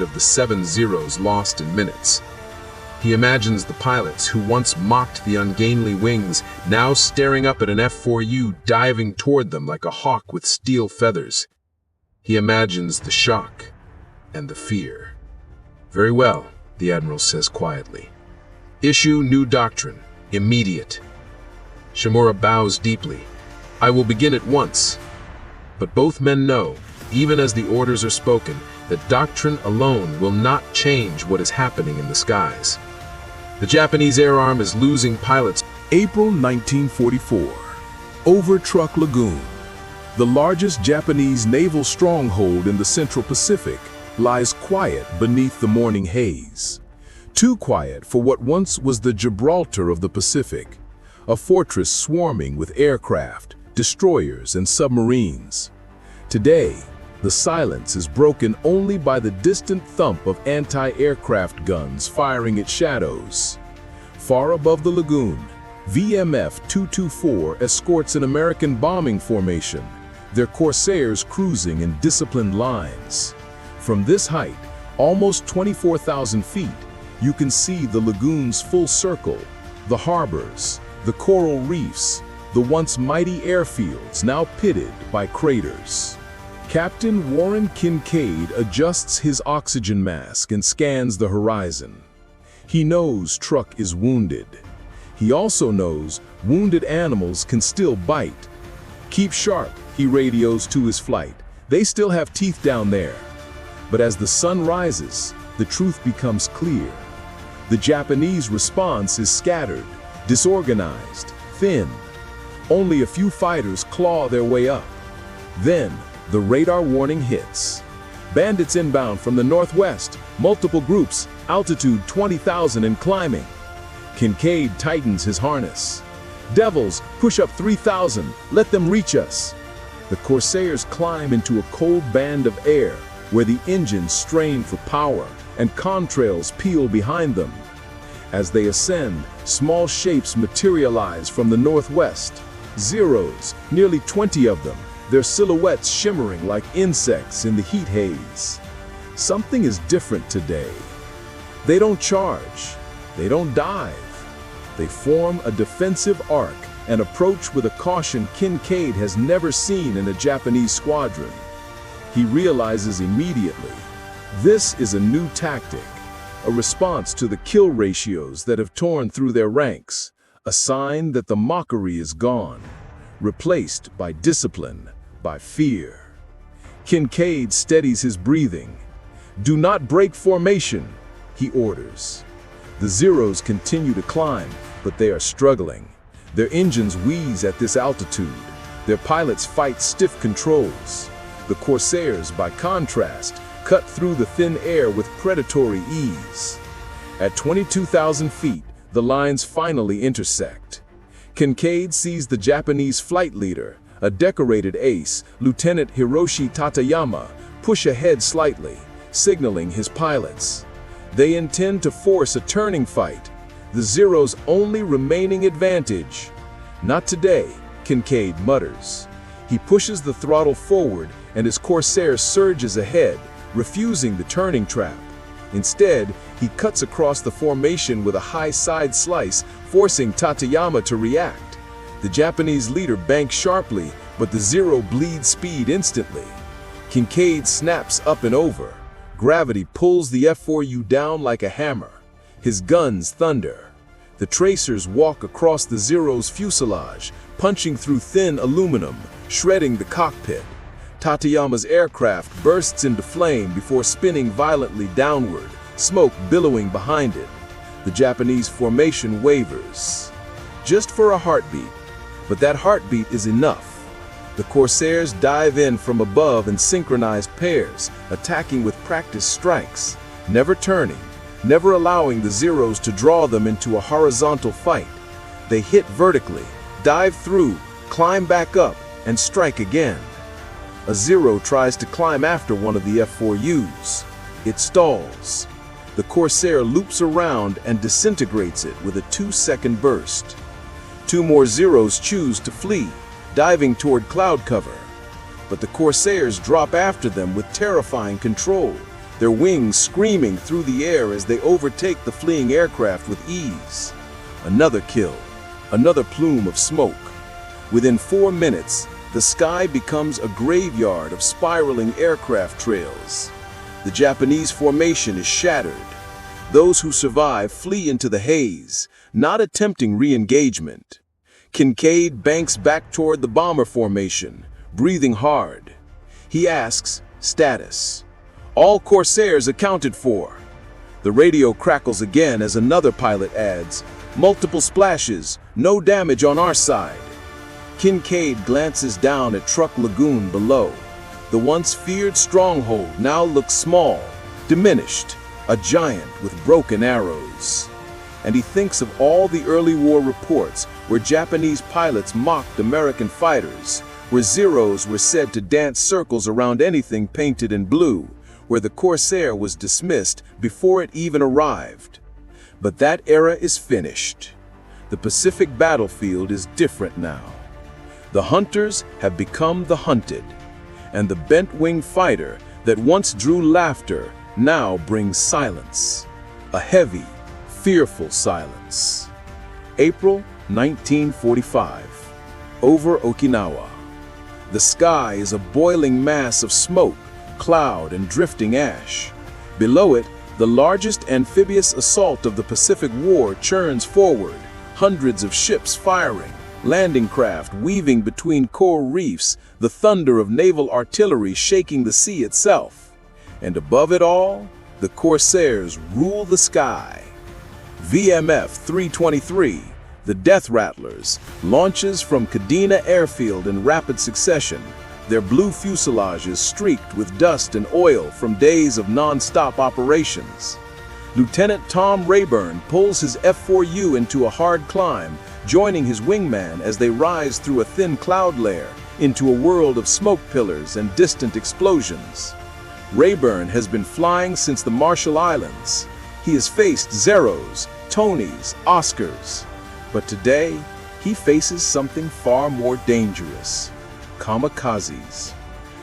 of the 7 Zeros lost in minutes. He imagines the pilots who once mocked the ungainly wings now staring up at an F4U diving toward them like a hawk with steel feathers. He imagines the shock and the fear. "Very well," the Admiral says quietly. "Issue new doctrine, immediate." Shimura bows deeply. "I will begin at once." But both men know, even as the orders are spoken, that doctrine alone will not change what is happening in the skies. The Japanese Air Arm is losing pilots. April 1944. Over Truk Lagoon. The largest Japanese naval stronghold in the Central Pacific lies quiet beneath the morning haze. Too quiet for what once was the Gibraltar of the Pacific, a fortress swarming with aircraft, destroyers, and submarines. Today, the silence is broken only by the distant thump of anti-aircraft guns firing at shadows. Far above the lagoon, VMF 224 escorts an American bombing formation, their Corsairs cruising in disciplined lines. From this height, almost 24,000 feet, you can see the lagoon's full circle, the harbors, the coral reefs, the once mighty airfields now pitted by craters. Captain Warren Kincaid adjusts his oxygen mask and scans the horizon. He knows Truk is wounded. He also knows wounded animals can still bite. "Keep sharp," he radios to his flight. "They still have teeth down there." But as the sun rises, the truth becomes clear. The Japanese response is scattered, disorganized, thin. Only a few fighters claw their way up. Then, the radar warning hits. Bandits inbound from the northwest, multiple groups, altitude 20,000 and climbing. Kincaid tightens his harness. "Devils, push up 3,000, let them reach us." The Corsairs climb into a cold band of air, where the engines strain for power and contrails peel behind them. As they ascend, small shapes materialize from the northwest. Zeros, nearly 20 of them, their silhouettes shimmering like insects in the heat haze. Something is different today. They don't charge. They don't dive. They form a defensive arc and approach with a caution Kincaid has never seen in a Japanese squadron. He realizes immediately, this is a new tactic, a response to the kill ratios that have torn through their ranks, a sign that the mockery is gone, replaced by discipline, by fear. Kincaid steadies his breathing. "Do not break formation," he orders. The Zeros continue to climb, but they are struggling. Their engines wheeze at this altitude. Their pilots fight stiff controls. The Corsairs, by contrast, cut through the thin air with predatory ease. At 22,000 feet, the lines finally intersect. Kincaid sees the Japanese flight leader, a decorated ace, Lieutenant Hiroshi Tateyama, push ahead slightly, signaling his pilots. They intend to force a turning fight, the Zeros' only remaining advantage. "Not today," Kincaid mutters. He pushes the throttle forward and his Corsair surges ahead, refusing the turning trap. Instead, he cuts across the formation with a high side slice, forcing Tateyama to react. The Japanese leader banks sharply, but the Zero bleeds speed instantly. Kincaid snaps up and over. Gravity pulls the F4U down like a hammer. His guns thunder. The tracers walk across the Zero's fuselage, punching through thin aluminum, shredding the cockpit. Tateyama's aircraft bursts into flame before spinning violently downward, smoke billowing behind it. The Japanese formation wavers. Just for a heartbeat. But that heartbeat is enough. The Corsairs dive in from above in synchronized pairs, attacking with practiced strikes, never turning, never allowing the Zeros to draw them into a horizontal fight. They hit vertically, dive through, climb back up, and strike again. A Zero tries to climb after one of the F4Us. It stalls. The Corsair loops around and disintegrates it with a 2-second burst. Two more Zeros choose to flee, diving toward cloud cover. But the Corsairs drop after them with terrifying control, their wings screaming through the air as they overtake the fleeing aircraft with ease. Another kill, another plume of smoke. Within 4 minutes, the sky becomes a graveyard of spiraling aircraft trails. The Japanese formation is shattered. Those who survive flee into the haze, not attempting re-engagement. Kincaid banks back toward the bomber formation, breathing hard. He asks, "Status." "All Corsairs accounted for." The radio crackles again as another pilot adds, "Multiple splashes, no damage on our side." Kincaid glances down at Truck Lagoon below. The once feared stronghold now looks small, diminished, a giant with broken arrows. And he thinks of all the early war reports where Japanese pilots mocked American fighters, where Zeros were said to dance circles around anything painted in blue, where the Corsair was dismissed before it even arrived. But that era is finished. The Pacific battlefield is different now. The hunters have become the hunted, and the bent-wing fighter that once drew laughter now brings silence. A heavy, fearful silence. April 1945. Over Okinawa. The sky is a boiling mass of smoke, cloud, and drifting ash. Below it, the largest amphibious assault of the Pacific War churns forward, hundreds of ships firing, landing craft weaving between coral reefs, the thunder of naval artillery shaking the sea itself. And above it all, the Corsairs rule the sky. VMF 323, the Death Rattlers, launches from Kadena Airfield in rapid succession, their blue fuselages streaked with dust and oil from days of non-stop operations. Lieutenant Tom Rayburn pulls his F4U into a hard climb, joining his wingman as they rise through a thin cloud layer into a world of smoke pillars and distant explosions. Rayburn has been flying since the Marshall Islands. He has faced Zeros, Tonys, Oscars. But today, he faces something far more dangerous. Kamikazes.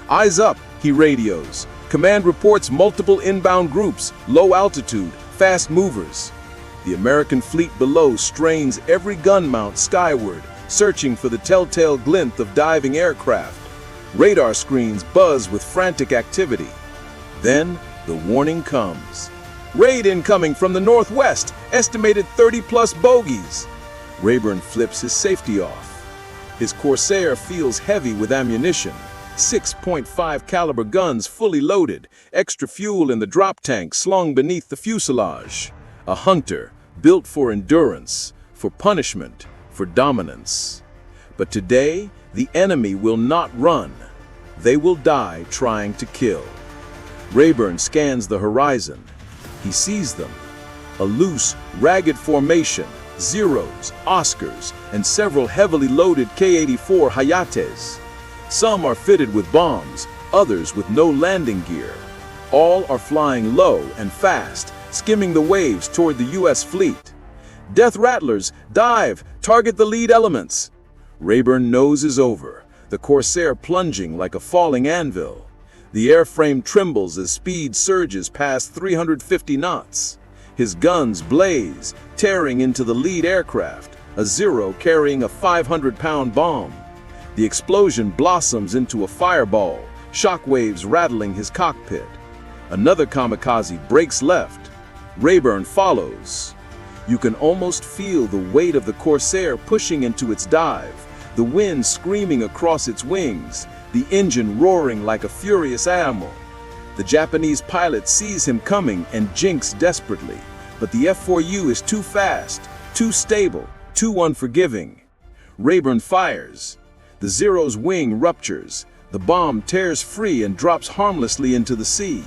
"Eyes up," he radios. "Command reports multiple inbound groups, low altitude, fast movers." The American fleet below strains every gun mount skyward, searching for the telltale glint of diving aircraft. Radar screens buzz with frantic activity. Then, the warning comes. "Raid incoming from the northwest, estimated 30+ bogeys." Rayburn flips his safety off. His Corsair feels heavy with ammunition, 6.5 caliber guns fully loaded, extra fuel in the drop tank slung beneath the fuselage. A hunter, built for endurance, for punishment, for dominance. But today, the enemy will not run. They will die trying to kill. Rayburn scans the horizon. He sees them. A loose, ragged formation, Zeros, Oscars, and several heavily loaded K-84 Hayates. Some are fitted with bombs, others with no landing gear. All are flying low and fast, skimming the waves toward the U.S. fleet. "Death Rattlers, dive! Target the lead elements!" Rayburn knows is over, the Corsair plunging like a falling anvil. The airframe trembles as speed surges past 350 knots. His guns blaze, tearing into the lead aircraft, a Zero carrying a 500-pound bomb. The explosion blossoms into a fireball, shockwaves rattling his cockpit. Another kamikaze breaks left. Rayburn follows. You can almost feel the weight of the Corsair pushing into its dive, the wind screaming across its wings, the engine roaring like a furious animal. The Japanese pilot sees him coming and jinks desperately, but the F4U is too fast, too stable, too unforgiving. Rayburn fires. The Zero's wing ruptures. The bomb tears free and drops harmlessly into the sea.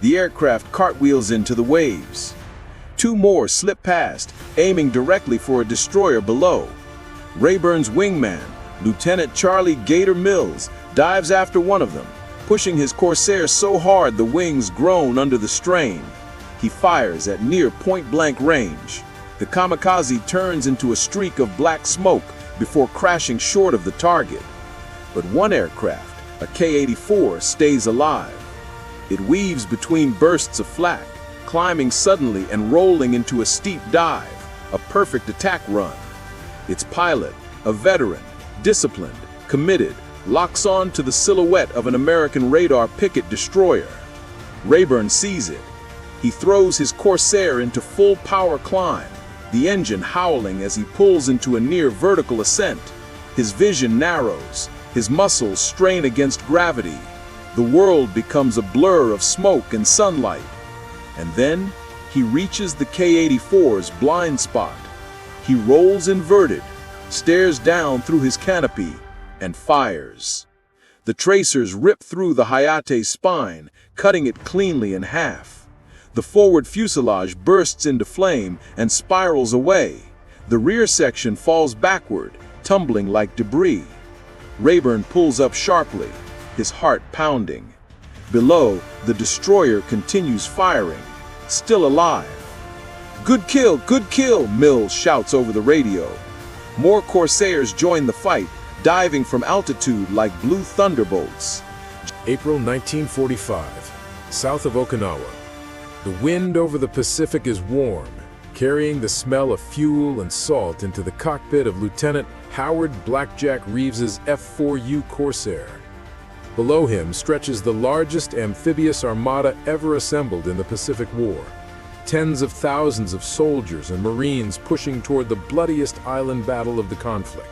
The aircraft cartwheels into the waves. Two more slip past, aiming directly for a destroyer below. Rayburn's wingman, Lieutenant Charlie Gator Mills, dives after one of them, pushing his Corsair so hard the wings groan under the strain. He fires at near point-blank range. The kamikaze turns into a streak of black smoke before crashing short of the target. But one aircraft, a K-84, stays alive. It weaves between bursts of flak, climbing suddenly and rolling into a steep dive, a perfect attack run. Its pilot, a veteran, disciplined, committed, locks on to the silhouette of an American radar picket destroyer. Rayburn sees it. He throws his Corsair into full power climb, the engine howling as he pulls into a near vertical ascent. His vision narrows, his muscles strain against gravity. The world becomes a blur of smoke and sunlight. And then he reaches the K-84's blind spot. He rolls inverted, stares down through his canopy, and fires. The tracers rip through the Hayate's spine, cutting it cleanly in half. The forward fuselage bursts into flame and spirals away. The rear section falls backward, tumbling like debris. Rayburn pulls up sharply, his heart pounding. Below, the destroyer continues firing, still alive. Good kill, Mills shouts over the radio. More Corsairs join the fight, diving from altitude like blue thunderbolts. April 1945, south of Okinawa. The wind over the Pacific is warm, carrying the smell of fuel and salt into the cockpit of Lieutenant Howard Blackjack Reeves's F4U Corsair. Below him stretches the largest amphibious armada ever assembled in the Pacific War. Tens of thousands of soldiers and Marines pushing toward the bloodiest island battle of the conflict.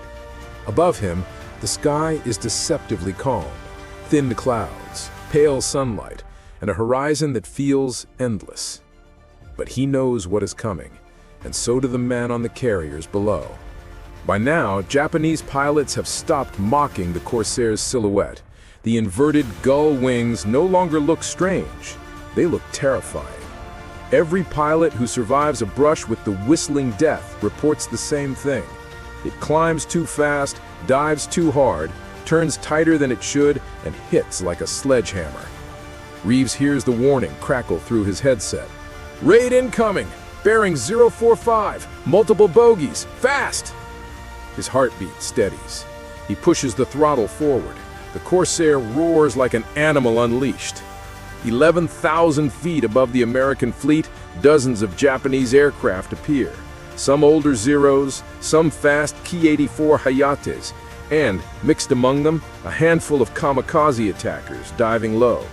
Above him, the sky is deceptively calm. Thin clouds, pale sunlight, and a horizon that feels endless. But he knows what is coming, and so do the men on the carriers below. By now, Japanese pilots have stopped mocking the Corsair's silhouette. The inverted gull wings no longer look strange. They look terrifying. Every pilot who survives a brush with the whistling death reports the same thing. It climbs too fast, dives too hard, turns tighter than it should, and hits like a sledgehammer. Reeves hears the warning crackle through his headset. Raid incoming! Bearing 045! Multiple bogeys! Fast! His heartbeat steadies. He pushes the throttle forward. The Corsair roars like an animal unleashed. 11,000 feet above the American fleet, dozens of Japanese aircraft appear. Some older Zeros, some fast Ki-84 Hayates, and, mixed among them, a handful of kamikaze attackers diving low.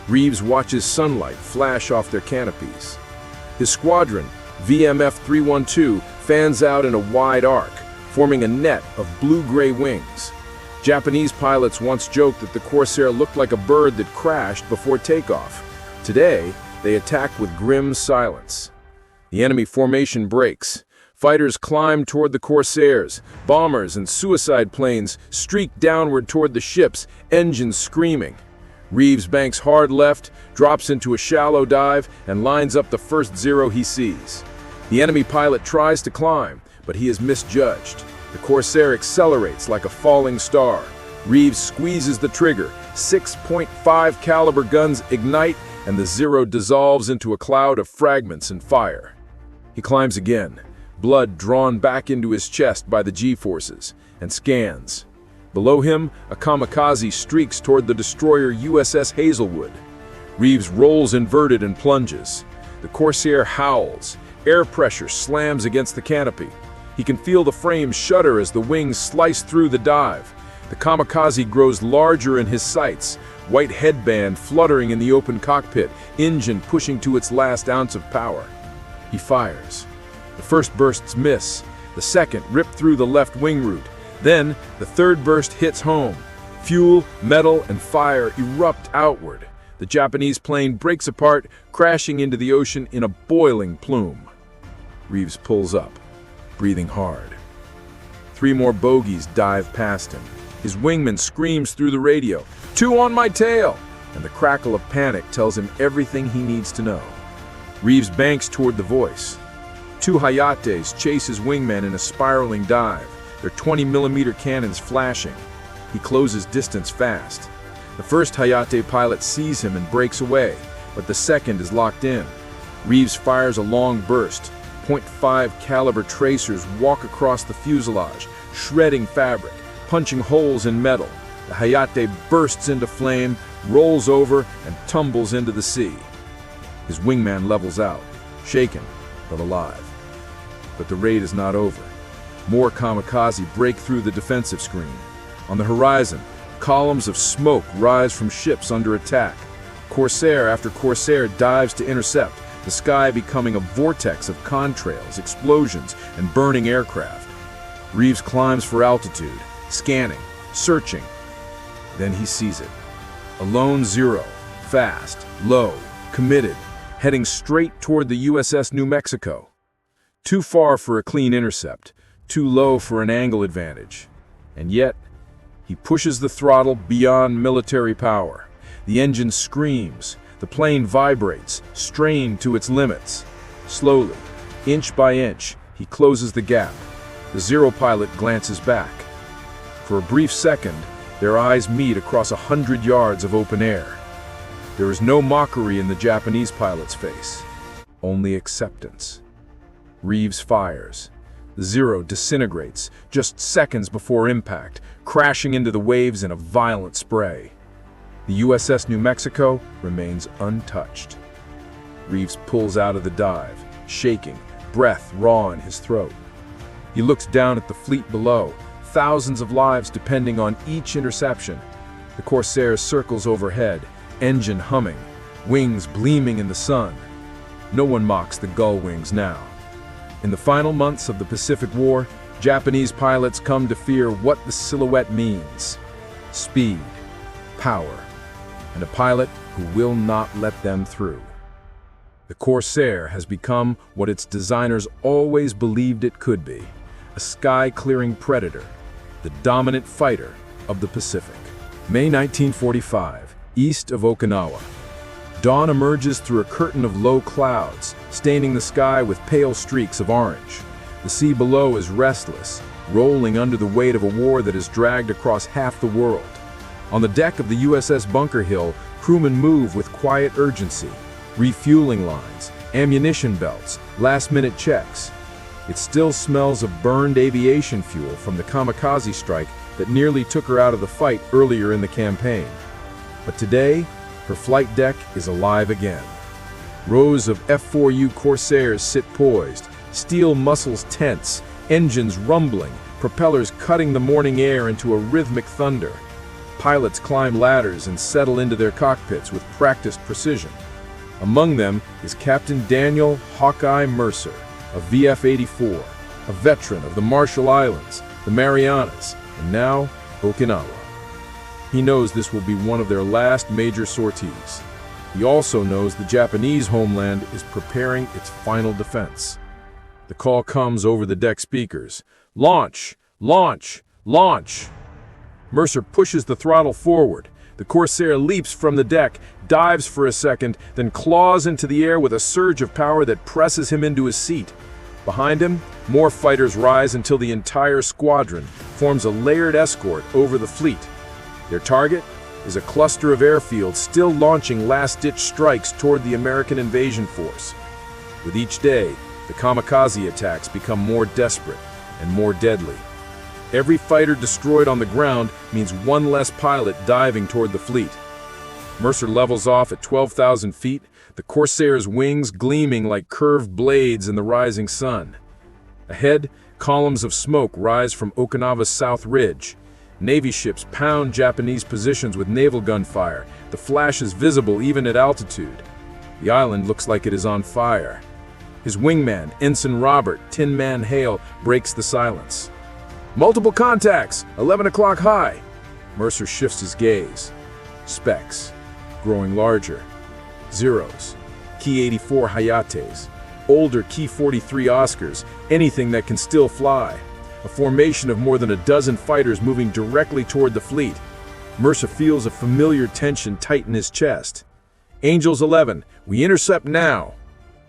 Reeves watches sunlight flash off their canopies. His squadron, VMF 312, fans out in a wide arc, forming a net of blue-gray wings. Japanese pilots once joked that the Corsair looked like a bird that crashed before takeoff. Today, they attack with grim silence. The enemy formation breaks. Fighters climb toward the Corsairs. Bombers and suicide planes streak downward toward the ships, engines screaming. Reeves banks hard left, drops into a shallow dive, and lines up the first Zero he sees. The enemy pilot tries to climb, but he is misjudged. The Corsair accelerates like a falling star. Reeves squeezes the trigger. 6.5 caliber guns ignite, and the Zero dissolves into a cloud of fragments and fire. He climbs again, blood drawn back into his chest by the G-forces, and scans. Below him, a kamikaze streaks toward the destroyer USS Hazelwood. Reeves rolls inverted and plunges. The Corsair howls. Air pressure slams against the canopy. He can feel the frame shudder as the wings slice through the dive. The kamikaze grows larger in his sights, white headband fluttering in the open cockpit, engine pushing to its last ounce of power. He fires. The first bursts miss. The second rip through the left wing root. Then, the third burst hits home. Fuel, metal, and fire erupt outward. The Japanese plane breaks apart, crashing into the ocean in a boiling plume. Reeves pulls up, breathing hard. 3 more bogeys dive past him. His wingman screams through the radio, "2 on my tail!" And the crackle of panic tells him everything he needs to know. Reeves banks toward the voice. 2 Hayates chase his wingman in a spiraling dive, their 20mm cannons flashing. He closes distance fast. The first Hayate pilot sees him and breaks away, but the second is locked in. Reeves fires a long burst. .5 caliber tracers walk across the fuselage, shredding fabric, punching holes in metal. The Hayate bursts into flame, rolls over, and tumbles into the sea. His wingman levels out, shaken but alive. But the raid is not over. More kamikaze break through the defensive screen. On the horizon, columns of smoke rise from ships under attack. Corsair after Corsair dives to intercept, the sky becoming a vortex of contrails, explosions, and burning aircraft. Reeves climbs for altitude, scanning, searching. Then he sees it. A lone Zero, fast, low, committed, heading straight toward the USS New Mexico. Too far for a clean intercept, too low for an angle advantage. And yet, he pushes the throttle beyond military power. The engine screams, the plane vibrates, strained to its limits. Slowly, inch by inch, he closes the gap. The Zero pilot glances back. For a brief second, their eyes meet across 100 yards of open air. There is no mockery in the Japanese pilot's face, only acceptance. Reeves fires. The Zero disintegrates just seconds before impact, crashing into the waves in a violent spray. The USS New Mexico remains untouched. Reeves pulls out of the dive, shaking, breath raw in his throat. He looks down at the fleet below, thousands of lives depending on each interception. The Corsair circles overhead, engine humming, wings gleaming in the sun. No one mocks the gull wings now. In the final months of the Pacific War, Japanese pilots come to fear what the silhouette means: speed, power, and a pilot who will not let them through. The Corsair has become what its designers always believed it could be: a sky-clearing predator, the dominant fighter of the Pacific. May 1945, east of Okinawa. Dawn emerges through a curtain of low clouds, staining the sky with pale streaks of orange. The sea below is restless, rolling under the weight of a war that has dragged across half the world. On the deck of the USS Bunker Hill, crewmen move with quiet urgency. Refueling lines, ammunition belts, last-minute checks. It still smells of burned aviation fuel from the kamikaze strike that nearly took her out of the fight earlier in the campaign. But today, her flight deck is alive again. Rows of F4U Corsairs sit poised, steel muscles tense, engines rumbling, propellers cutting the morning air into a rhythmic thunder. Pilots climb ladders and settle into their cockpits with practiced precision. Among them is Captain Daniel Hawkeye Mercer, a VF-84, a veteran of the Marshall Islands, the Marianas, and now Okinawa. He knows this will be one of their last major sorties. He also knows the Japanese homeland is preparing its final defense. The call comes over the deck speakers. Launch! Launch! Launch! Mercer pushes the throttle forward. The Corsair leaps from the deck, dives for a second, then claws into the air with a surge of power that presses him into his seat. Behind him, more fighters rise until the entire squadron forms a layered escort over the fleet. Their target is a cluster of airfields still launching last-ditch strikes toward the American invasion force. With each day, the kamikaze attacks become more desperate and more deadly. Every fighter destroyed on the ground means one less pilot diving toward the fleet. Mercer levels off at 12,000 feet, the Corsair's wings gleaming like curved blades in the rising sun. Ahead, columns of smoke rise from Okinawa's South Ridge. Navy ships pound Japanese positions with naval gunfire. The flash is visible even at altitude. The island looks like it is on fire. His wingman, Ensign Robert Tin Man Hale, breaks the silence. Multiple contacts, 11 o'clock high. Mercer shifts his gaze. Specks, growing larger. Zeros, Key 84 Hayates, older Key 43 Oscars, anything that can still fly. A formation of more than a dozen fighters moving directly toward the fleet. Mercer feels a familiar tension tighten his chest. Angels 11, we intercept now.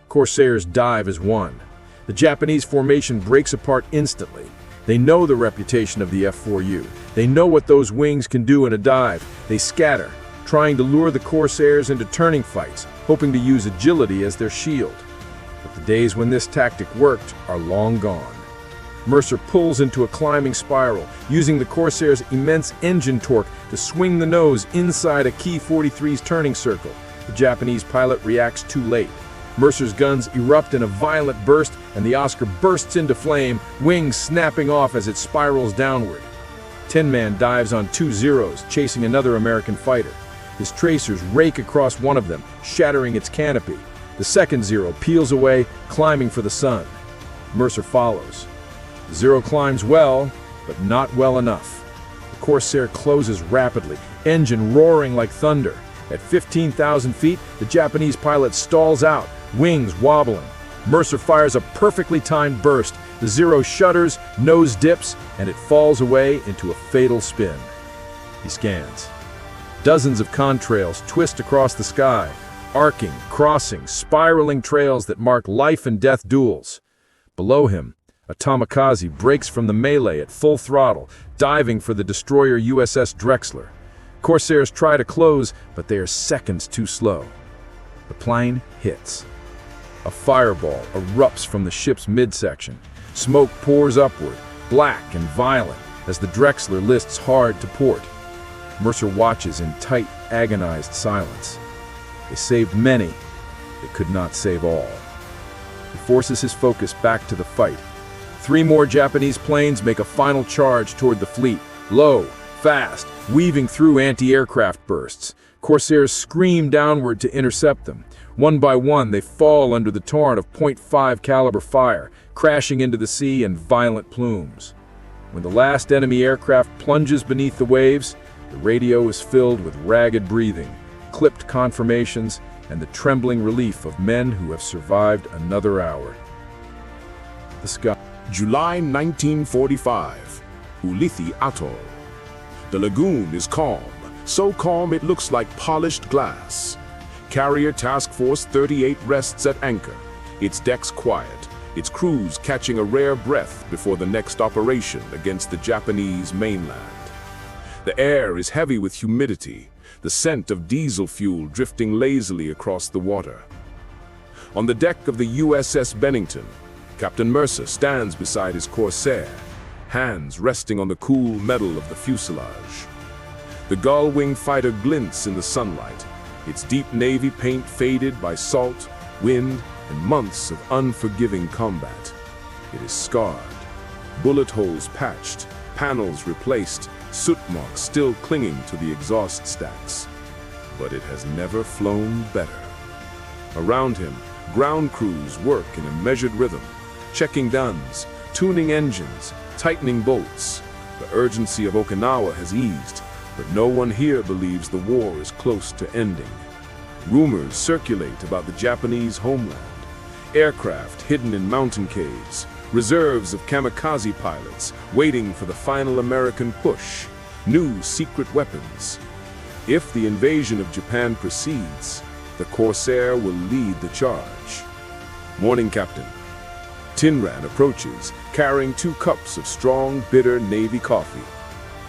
Corsairs dive as one. The Japanese formation breaks apart instantly. They know the reputation of the F4U. They know what those wings can do in a dive. They scatter, trying to lure the Corsairs into turning fights, hoping to use agility as their shield. But the days when this tactic worked are long gone. Mercer pulls into a climbing spiral, using the Corsair's immense engine torque to swing the nose inside a Ki 43's turning circle. The Japanese pilot reacts too late. Mercer's guns erupt in a violent burst, and the Oscar bursts into flame, wings snapping off as it spirals downward. Tin Man dives on 2 Zeros, chasing another American fighter. His tracers rake across one of them, shattering its canopy. The second Zero peels away, climbing for the sun. Mercer follows. The Zero climbs well, but not well enough. The Corsair closes rapidly, engine roaring like thunder. At 15,000 feet, the Japanese pilot stalls out, wings wobbling. Mercer fires a perfectly timed burst. The Zero shudders, nose dips, and it falls away into a fatal spin. He scans. Dozens of contrails twist across the sky, arcing, crossing, spiraling trails that mark life and death duels. Below him, a kamikaze breaks from the melee at full throttle, diving for the destroyer USS Drexler. Corsairs try to close, but they are seconds too slow. The plane hits. A fireball erupts from the ship's midsection. Smoke pours upward, black and violent, as the Drexler lists hard to port. Mercer watches in tight, agonized silence. They saved many. They could not save all. He forces his focus back to the fight. 3 more Japanese planes make a final charge toward the fleet, low, fast, weaving through anti-aircraft bursts. Corsairs scream downward to intercept them. One by one, they fall under the torrent of .5 caliber fire, crashing into the sea in violent plumes. When the last enemy aircraft plunges beneath the waves, the radio is filled with ragged breathing, clipped confirmations, and the trembling relief of men who have survived another hour. The sky. July 1945, Ulithi Atoll. The lagoon is calm, so calm it looks like polished glass. Carrier Task Force 38 rests at anchor, its decks quiet, its crews catching a rare breath before the next operation against the Japanese mainland. The air is heavy with humidity, the scent of diesel fuel drifting lazily across the water. On the deck of the USS Bennington, Captain Mercer stands beside his Corsair, hands resting on the cool metal of the fuselage. The gull-wing fighter glints in the sunlight, its deep navy paint faded by salt, wind, and months of unforgiving combat. It is scarred, bullet holes patched, panels replaced, soot marks still clinging to the exhaust stacks. But it has never flown better. Around him, ground crews work in a measured rhythm, checking guns, tuning engines, tightening bolts. The urgency of Okinawa has eased, but no one here believes the war is close to ending. Rumors circulate about the Japanese homeland, aircraft hidden in mountain caves, reserves of kamikaze pilots waiting for the final American push, new secret weapons. If the invasion of Japan proceeds, the Corsair will lead the charge. Morning, Captain. Tinran approaches, carrying 2 cups of strong, bitter Navy coffee.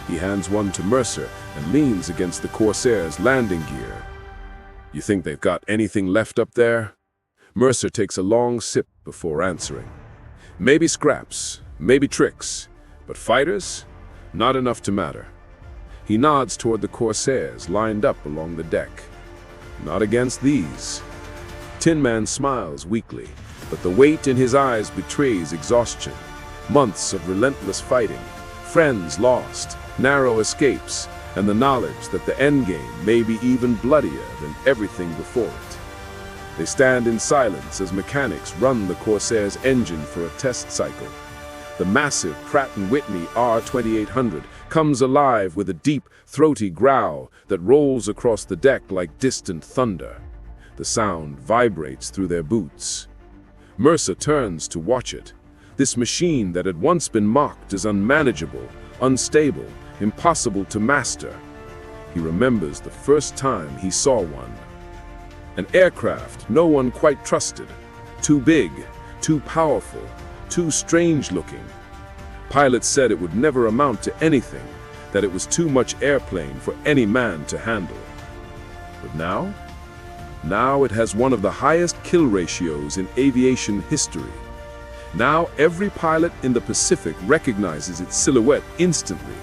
He hands one to Mercer and leans against the Corsair's landing gear. You think they've got anything left up there? Mercer takes a long sip before answering. Maybe scraps, maybe tricks, but fighters? Not enough to matter. He nods toward the Corsairs lined up along the deck. Not against these. Tin Man smiles weakly, but the weight in his eyes betrays exhaustion. Months of relentless fighting, friends lost, narrow escapes, and the knowledge that the endgame may be even bloodier than everything before it. They stand in silence as mechanics run the Corsair's engine for a test cycle. The massive Pratt & Whitney R2800 comes alive with a deep, throaty growl that rolls across the deck like distant thunder. The sound vibrates through their boots. Mercer turns to watch it. This machine that had once been mocked as unmanageable, unstable, impossible to master. He remembers the first time he saw one. An aircraft no one quite trusted. Too big, too powerful, too strange-looking. Pilots said it would never amount to anything, that it was too much airplane for any man to handle. But now? Now it has one of the highest kill ratios in aviation history. Now every pilot in the Pacific recognizes its silhouette instantly.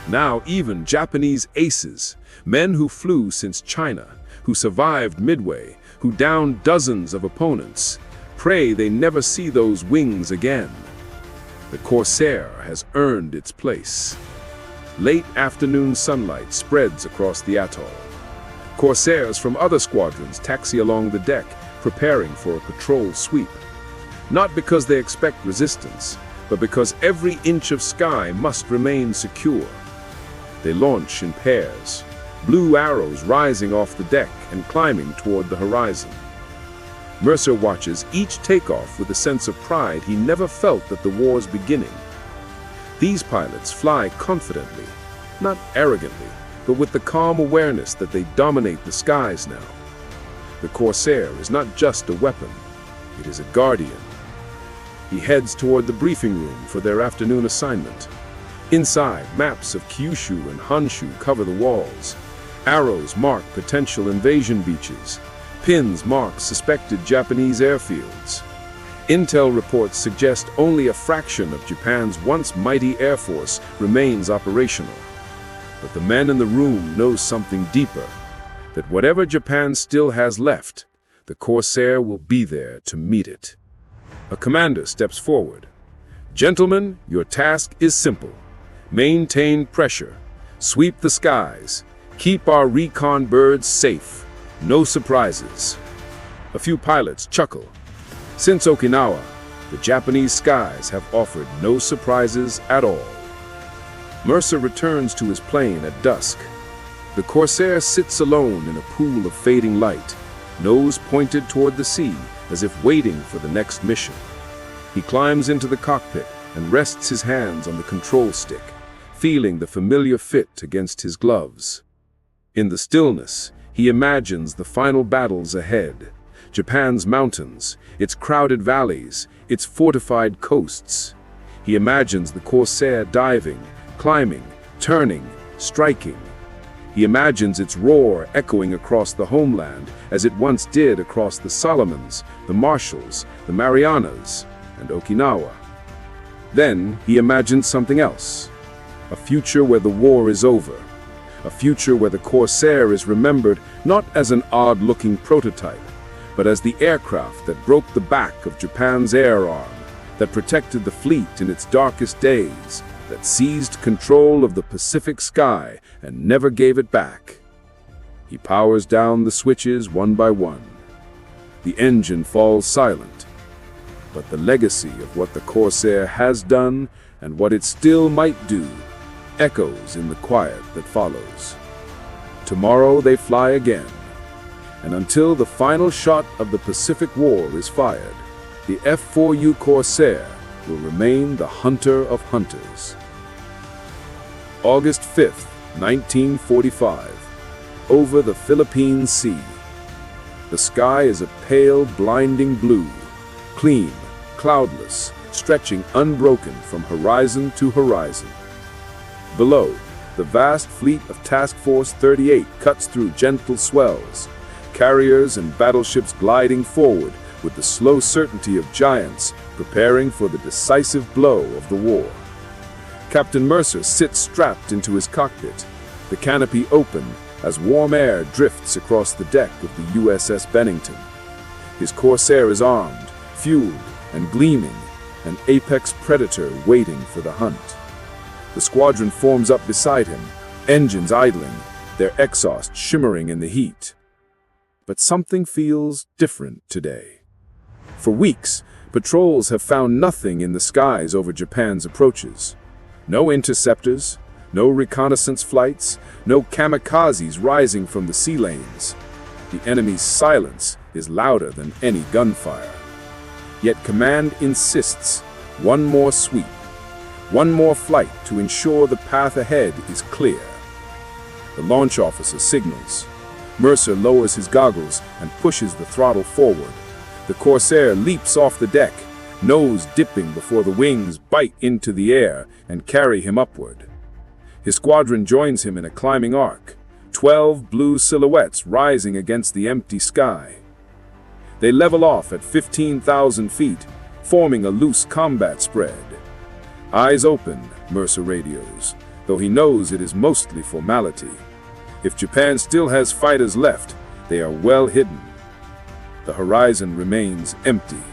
Now even Japanese aces, men who flew since China, who survived Midway, who downed dozens of opponents, pray they never see those wings again. The Corsair has earned its place. Late afternoon sunlight spreads across the atoll. Corsairs from other squadrons taxi along the deck, preparing for a patrol sweep. Not because they expect resistance, but because every inch of sky must remain secure. They launch in pairs, blue arrows rising off the deck and climbing toward the horizon. Mercer watches each takeoff with a sense of pride he never felt at the war's beginning. These pilots fly confidently, not arrogantly, but with the calm awareness that they dominate the skies now. The Corsair is not just a weapon, it is a guardian. He heads toward the briefing room for their afternoon assignment. Inside, maps of Kyushu and Honshu cover the walls. Arrows mark potential invasion beaches. Pins mark suspected Japanese airfields. Intel reports suggest only a fraction of Japan's once mighty air force remains operational. But the men in the room know something deeper, that whatever Japan still has left, the Corsair will be there to meet it. A commander steps forward. Gentlemen, your task is simple. Maintain pressure. Sweep the skies. Keep our recon birds safe. No surprises. A few pilots chuckle. Since Okinawa, the Japanese skies have offered no surprises at all. Mercer returns to his plane at dusk. The Corsair sits alone in a pool of fading light, nose pointed toward the sea as if waiting for the next mission. He climbs into the cockpit and rests his hands on the control stick, feeling the familiar fit against his gloves. In the stillness, he imagines the final battles ahead. Japan's mountains, its crowded valleys, its fortified coasts. He imagines the Corsair diving, climbing, turning, striking. He imagines its roar echoing across the homeland as it once did across the Solomons, the Marshalls, the Marianas, and Okinawa. Then he imagines something else. A future where the war is over. A future where the Corsair is remembered not as an odd-looking prototype, but as the aircraft that broke the back of Japan's air arm, that protected the fleet in its darkest days, that seized control of the Pacific sky and never gave it back. He powers down the switches one by one. The engine falls silent, but the legacy of what the Corsair has done and what it still might do echoes in the quiet that follows. Tomorrow they fly again, and until the final shot of the Pacific War is fired, the F4U Corsair will remain the hunter of hunters. August 5th, 1945, over the Philippine Sea. The sky is a pale, blinding blue, clean, cloudless, stretching unbroken from horizon to horizon. Below, the vast fleet of Task Force 38 cuts through gentle swells, carriers and battleships gliding forward with the slow certainty of giants preparing for the decisive blow of the war. Captain Mercer sits strapped into his cockpit, the canopy open as warm air drifts across the deck of the USS Bennington. His Corsair is armed, fueled, and gleaming, an apex predator waiting for the hunt. The squadron forms up beside him, engines idling, their exhaust shimmering in the heat. But something feels different today. For weeks, patrols have found nothing in the skies over Japan's approaches. No interceptors, no reconnaissance flights, no kamikazes rising from the sea lanes. The enemy's silence is louder than any gunfire. Yet command insists, one more sweep, one more flight to ensure the path ahead is clear. The launch officer signals. Mercer lowers his goggles and pushes the throttle forward. The Corsair leaps off the deck, nose dipping before the wings bite into the air and carry him upward. His squadron joins him in a climbing arc, 12 blue silhouettes rising against the empty sky. They level off at 15,000 feet, forming a loose combat spread. Eyes open, Mercer radios. though he knows it is mostly formality. If Japan still has fighters left, they are well hidden. The horizon remains empty.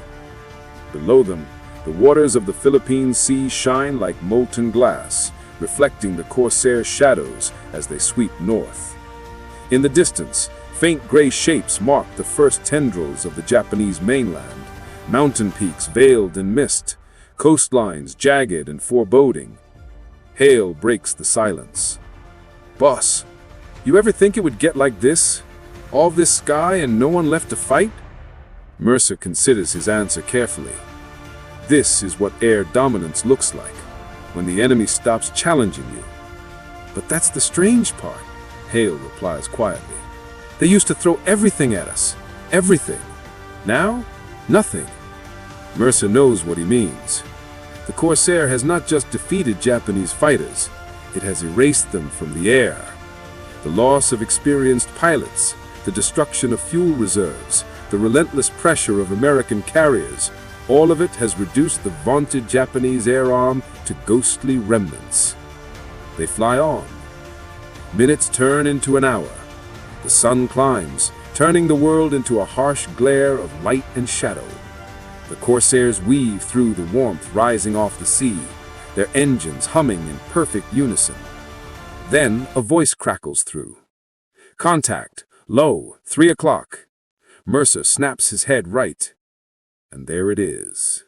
Below them, the waters of the Philippine Sea shine like molten glass, reflecting the Corsair shadows as they sweep north. In the distance, faint gray shapes mark the first tendrils of the Japanese mainland, mountain peaks veiled in mist, coastlines jagged and foreboding. Hail breaks the silence. "Boss, you ever think it would get like this? All this sky and no one left to fight?" Mercer considers his answer carefully. This is what air dominance looks like, when the enemy stops challenging you. "But that's the strange part," Hale replies quietly. "They used to throw everything at us. Everything. Now, nothing." Mercer knows what he means. The Corsair has not just defeated Japanese fighters, it has erased them from the air. The loss of experienced pilots, the destruction of fuel reserves, the relentless pressure of American carriers, all of it has reduced the vaunted Japanese air arm to ghostly remnants. They fly on. Minutes turn into an hour. The sun climbs, turning the world into a harsh glare of light and shadow. The Corsairs weave through the warmth rising off the sea, their engines humming in perfect unison. Then a voice crackles through. "Contact, low, 3 o'clock. Mercer snaps his head right. And there it is.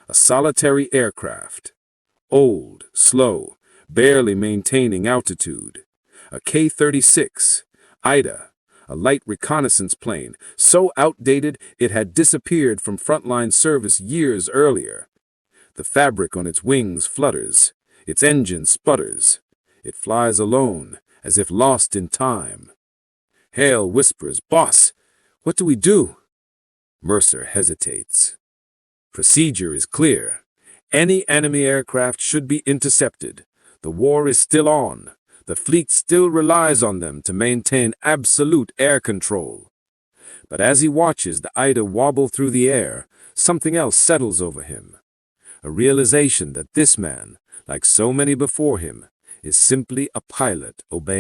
A solitary aircraft. Old, slow, barely maintaining altitude. A K-36, Ida, a light reconnaissance plane, so outdated it had disappeared from frontline service years earlier. The fabric on its wings flutters, its engine sputters. It flies alone, as if lost in time. Hale whispers, "Boss, what do we do?" Mercer hesitates. Procedure is clear. Any enemy aircraft should be intercepted. The war is still on. The fleet still relies on them to maintain absolute air control. But as he watches the Ida wobble through the air, something else settles over him. A realization that this man, like so many before him, is simply a pilot obeying